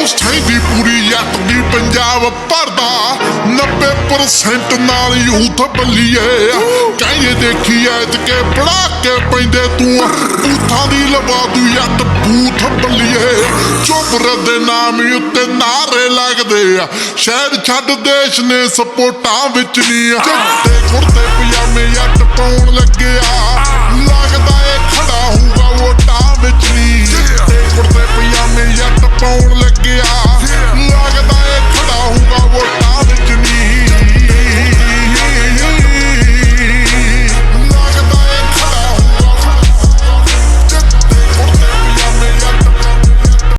ਸੈਂਦੀ ਪੂਰੀ ਜੱਟ ਦੀ ਪੰਜਾਬ ਭਰਦਾ 90% ਨਾਲ ਯੂਥ ਬੱਲੀਏ ਕਹਿੰਦੇ ਦੇਖੀ ਐਤਕੇ ਬਣਾ ਕੇ ਪੈਂਦੇ ਤੂੰ ਬੂਥਾਂ ਦੀ ਲਵਾ ਦੂ ਜੱਟ ਬੂਥ ਬੱਲੀਏ ਚੁੱਪ ਦੇ ਨਾਮ ਉੱਤੇ ਨਾਰੇ ਲੱਗਦੇ ਆ ਸ਼ਹਿਰ ਛੱਡ ਦੇਸ਼ ਨੇ ਸਪੋਰਟਾਂ ਵਿੱਚ ਨਹੀਂ ਚਿੱਟੇ ਕੁੜਤੇ ਪਜਾਮੇ ਜੱਟ ਪਾਉਣ ਲੱਗਿਆ ਲੱਗਦਾ ਏ ਖੜਾ ਹੋਊਗਾ ਵੋਟਾਂ ਵਿੱਚ ਨਹੀਂ ਚਿੱਟੇ ਕੁੜਤੇ ਪਜਾਮੇ ਜੱਟ ਪਾਉਣ ਲੱਗਿਆ